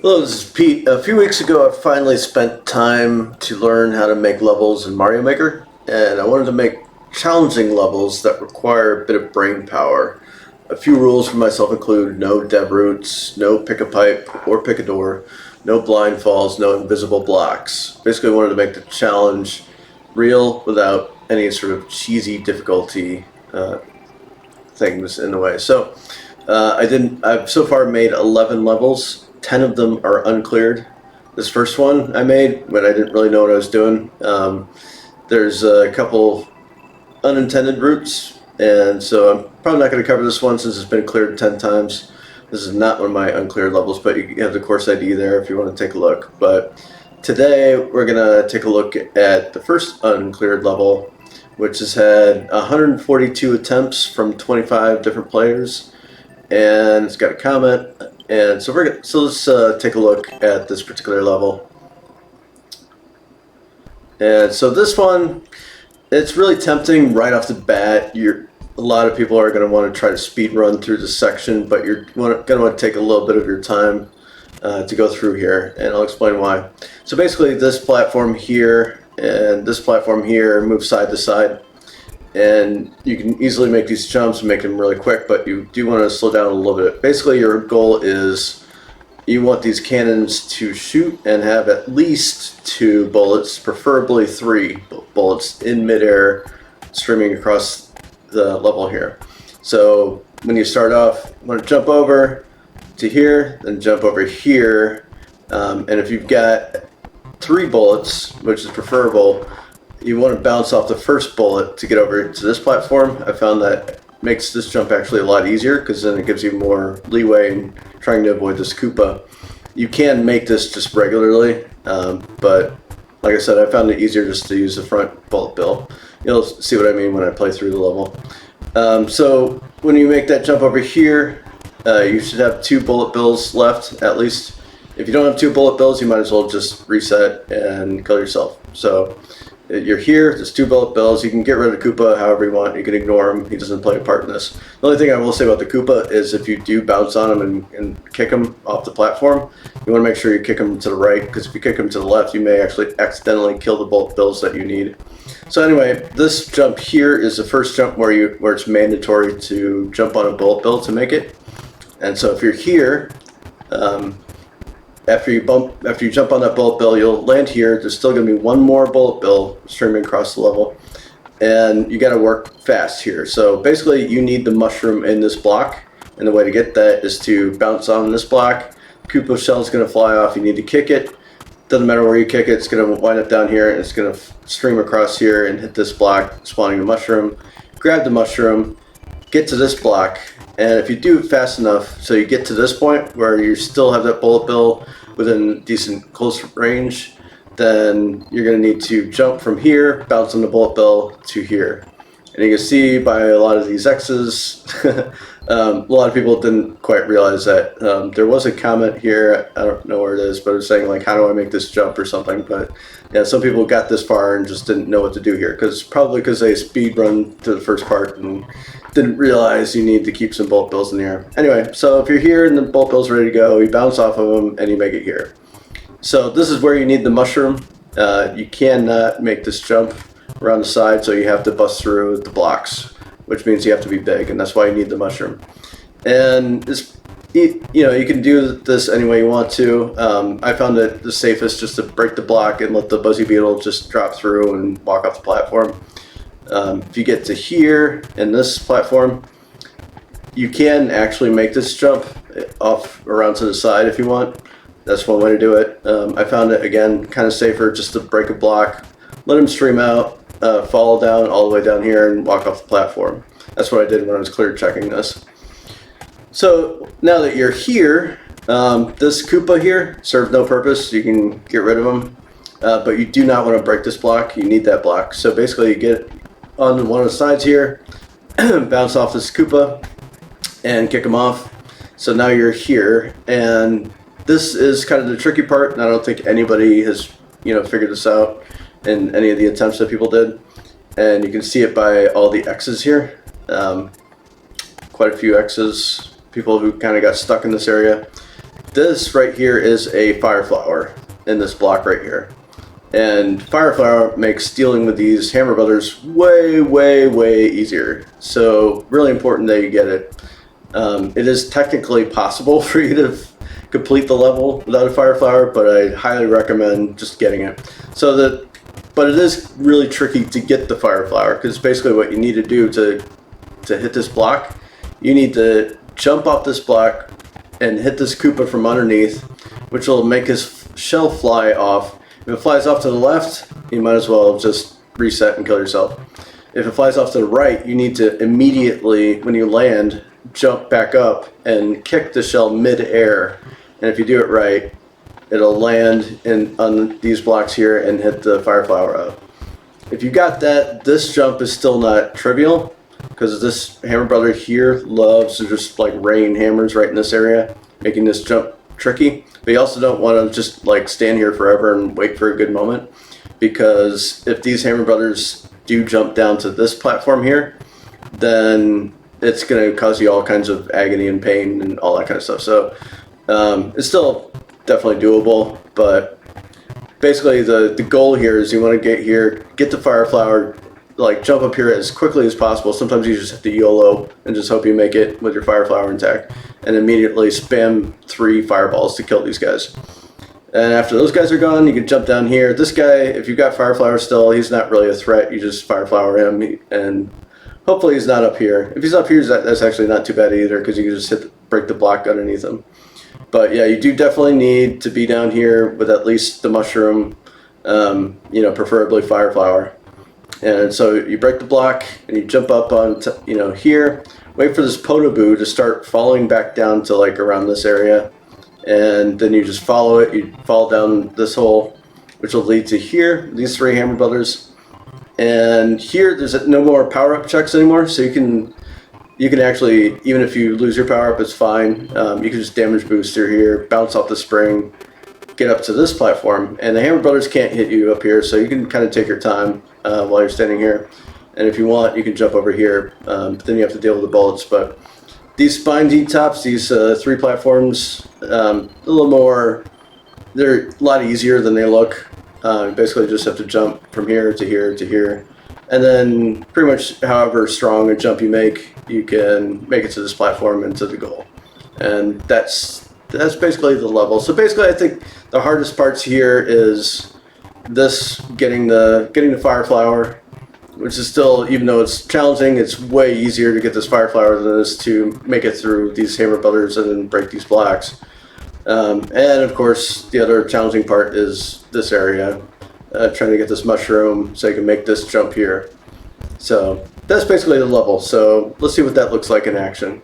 Hello, this is Pete. A few weeks ago, I finally spent time to learn how to make levels in Mario Maker, and I wanted to make challenging levels that require a bit of brain power. A few rules for myself include no dev roots, no pick a pipe or pick a door, no blind falls, no invisible blocks. Basically, I wanted to make the challenge real without any sort of cheesy difficulty things in the way. So I've so far made 11 levels. 10 of them are uncleared. This first one I made, but I didn't really know what I was doing. There's a couple unintended routes, and so I'm probably not going to cover this one since it's been cleared 10 times. This is not one of my uncleared levels, but you have the course ID there if you want to take a look. But today we're going to take a look at the first uncleared level, which has had 142 attempts from 25 different players, and it's got a comment. And so let's take a look at this particular level. And so this one, it's really tempting right off the bat. A lot of people are going to want to try to speed run through this section, but you're going to want to take a little bit of your time to go through here, and I'll explain why. So basically, this platform here and this platform here move side to side, and you can easily make these jumps and make them really quick, but you do want to slow down a little bit. Basically, your goal is you want these cannons to shoot and have at least 2 bullets, preferably 3 bullets in midair streaming across the level here. So when you start off, you want to jump over to here, then jump over here, and if you've got 3 bullets, which is preferable, you want to bounce off the first bullet to get over to this platform. I found that makes this jump actually a lot easier because then it gives you more leeway in trying to avoid this Koopa. You can make this just regularly, but like I said, I found it easier just to use the front bullet bill. You'll see what I mean when I play through the level. So when you make that jump over here, you should have 2 bullet bills left at least. If you don't have 2 bullet bills, you might as well just reset and kill yourself. So you're here, there's 2 bullet bills. You can get rid of Koopa however you want. You can ignore him. He doesn't play a part in this. The only thing I will say about the Koopa is if you do bounce on him and kick him off the platform, you want to make sure you kick him to the right, because if you kick him to the left, you may actually accidentally kill the bullet bills that you need. So anyway, this jump here is the first jump where it's mandatory to jump on a bullet bill to make it. And so if you're here, after you jump on that bullet bill, you'll land here. There's still going to be 1 more bullet bill streaming across the level, and you got to work fast here. So basically, you need the mushroom in this block, and the way to get that is to bounce on this block. Koopa shell is going to fly off. You need to kick it. Doesn't matter where you kick it. It's going to wind up down here, and it's going to stream across here and hit this block, spawning the mushroom. Grab the mushroom, get to this block, and if you do it fast enough, so you get to this point where you still have that bullet bill within decent close range, then you're going to need to jump from here, bounce on the bullet bill to here. And you can see by a lot of these X's, a lot of people didn't quite realize that. There was a comment here, I don't know where it is, but it was saying like, how do I make this jump or something? But yeah, some people got this far and just didn't know what to do here, probably because they speed run to the first part and didn't realize you need to keep some bullet bills in the air. Anyway, so if you're here and the bullet bill's ready to go, you bounce off of them and you make it here. So this is where you need the mushroom. You cannot make this jump around the side, so you have to bust through the blocks, which means you have to be big, and that's why you need the mushroom. And you can do this any way you want to. I found it the safest just to break the block and let the Buzzy Beetle just drop through and walk off the platform. If you get to here in this platform, you can actually make this jump off around to the side if you want. That's one way to do it. I found it, again, kind of safer just to break a block, let him stream out, fall down all the way down here and walk off the platform. That's what I did when I was clear checking this. So now that you're here, this Koopa here served no purpose. You can get rid of him, but you do not want to break this block. You need that block. So basically you get on one of the sides here, bounce off this Koopa and kick him off. So now you're here, and this is kind of the tricky part, and I don't think anybody has figured this out in any of the attempts that people did. And you can see it by all the X's here. Quite a few X's, people who kind of got stuck in this area. this right here is a fire flower in this block right here. And fire flower makes dealing with these hammer brothers way, way, way easier. So really important that you get it. It is technically possible for you to complete the level without a fire flower, but I highly recommend just getting it. But it is really tricky to get the fire flower, because basically what you need to do to hit this block, you need to jump off this block and hit this Koopa from underneath, which will make his shell fly off. If it flies off to the left, you might as well just reset and kill yourself. If it flies off to the right, you need to immediately, when you land, jump back up and kick the shell mid-air. And if you do it right, it'll land on these blocks here and hit the fire flower up. If you got that, this jump is still not trivial, because this hammer brother here loves to just like rain hammers right in this area, making this jump tricky. But you also don't want to just like stand here forever and wait for a good moment, because if these hammer brothers do jump down to this platform here, then it's going to cause you all kinds of agony and pain and all that kind of stuff. So it's still definitely doable, but basically the goal here is you want to get here, get the fire flower, like jump up here as quickly as possible. Sometimes you just have to YOLO and just hope you make it with your fire flower intact, and immediately spam 3 fireballs to kill these guys. And after those guys are gone, you can jump down here. This guy, if you've got fire flower still, he's not really a threat. You just fire flower him, and hopefully he's not up here. If he's up here, that's actually not too bad either, because you can just break the block underneath him. But yeah, you do definitely need to be down here with at least the mushroom, preferably fire flower. And so you break the block and you jump up on, here. Wait for this Podoboo to start falling back down to like around this area, and then you just follow it. You fall down this hole, which will lead to here. These 3 hammer brothers, and here there's no more power-up checks anymore. So you can actually, even if you lose your power-up, it's fine. You can just damage boost through here, bounce off the spring, get up to this platform, and the hammer brothers can't hit you up here, so you can kind of take your time while you're standing here. And if you want, you can jump over here, but then you have to deal with the bullets. But these spine D-tops, these 3 platforms, a little more, they're a lot easier than they look. You basically just have to jump from here to here to here, and then pretty much however strong a jump you make, you can make it to this platform and to the goal. And that's basically the level. So basically, I think the hardest parts here is this, getting the fire flower, which is still, even though it's challenging, it's way easier to get this fire flower than it is to make it through these hammer brothers and then break these blocks. And of course, the other challenging part is this area, trying to get this mushroom so you can make this jump here. So that's basically the level. So let's see what that looks like in action.